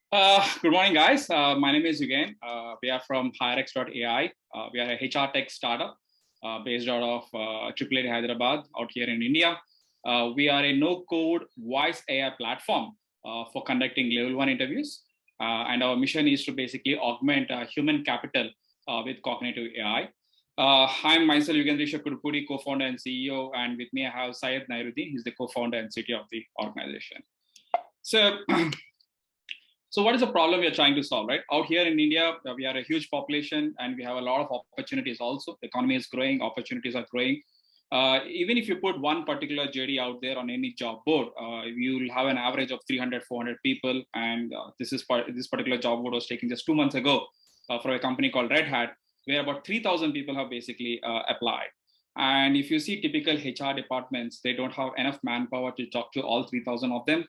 Good morning, guys. My name is Ugen. We are from Hirex.AI. We are a HR tech startup based out of AAA Hyderabad out here in India. We are a no-code voice AI platform for conducting level 1 interviews. And our mission is to basically augment human capital with cognitive AI. I'm myself, Ugendreshwar Kudupudi, co-founder and CEO. And with me, I have Syed Nairuddin. He's the co-founder and CTO of the organization. So, So what is the problem we are trying to solve, right? Out here in India, we are a huge population and we have a lot of opportunities also. The economy is growing, opportunities are growing. Even if you put one particular JD out there on any job board, you'll have an average of 300, 400 people. And this particular job board was taken just 2 months ago for a company called Red Hat, where about 3,000 people have basically applied. And if you see typical HR departments, they don't have enough manpower to talk to all 3,000 of them.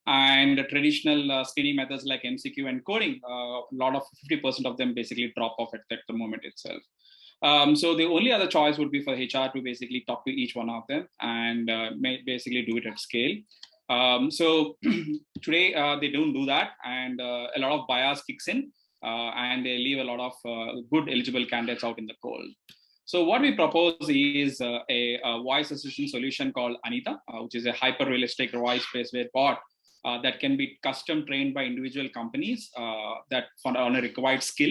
And the traditional screening methods like MCQ and coding, a lot of 50% of them basically drop off at the moment itself. So the only other choice would be for HR to basically talk to each one of them and basically do it at scale. So today they don't do that, and a lot of bias kicks in, and they leave a lot of good eligible candidates out in the cold. So what we propose is a voice assistant solution called Anita, which is a hyper-realistic voice-based bot that can be custom trained by individual companies that on a required skill,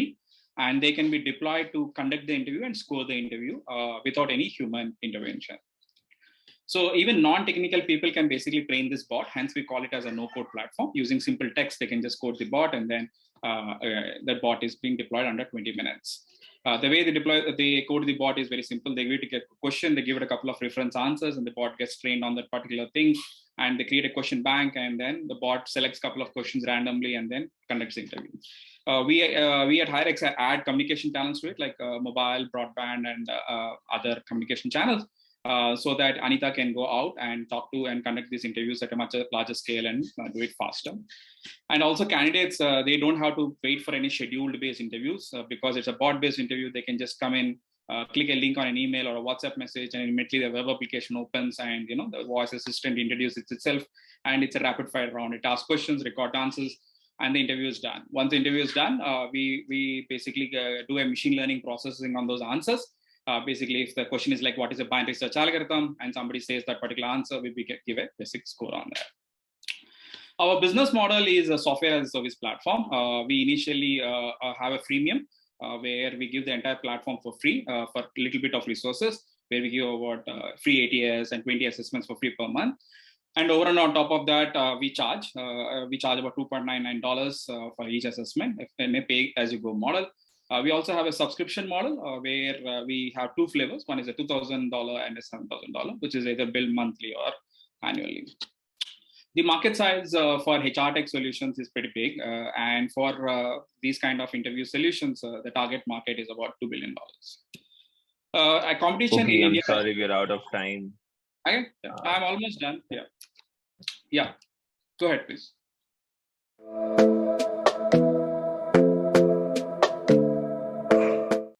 and they can be deployed to conduct the interview and score the interview without any human intervention. So even non-technical people can basically train this bot, hence we call it as a no-code platform. Using simple text, they can just code the bot, and then the bot is being deployed under 20 minutes. The way they code the bot is very simple. They give it a question, they give it a couple of reference answers, and the bot gets trained on that particular thing. And they create a question bank, and then the bot selects a couple of questions randomly and then conducts the interview. We at Hirex add communication channels to it, like mobile, broadband, and other communication channels, so that Anita can go out and talk to and conduct these interviews at a much larger scale and do it faster. And also candidates, they don't have to wait for any scheduled based interviews because it's a bot based interview. They can just come in, click a link on an email or a WhatsApp message, and immediately the web application opens, and the voice assistant introduces itself, and it's a rapid fire round. It asks questions, record answers, and the interview is done. Once the interview is done, we basically do a machine learning processing on those answers. Basically, if the question is like, what is a binary search algorithm, and somebody says that particular answer, we give a basic score on that. Our business model is a software as a service platform. We initially have a freemium where we give the entire platform for free for a little bit of resources, where we give about free ATS and 20 assessments for free per month. And over and on top of that, we charge about $2.99 for each assessment in a pay-as-you-go model. We also have a subscription model where we have two flavors. One is a $2,000 and a $7,000, which is either billed monthly or annually. The market size for HR tech solutions is pretty big. And for these kind of interview solutions, the target market is about $2 billion. A competition in India. I'm sorry, we're out of time. Okay, I'm almost done. Yeah. Go ahead, please.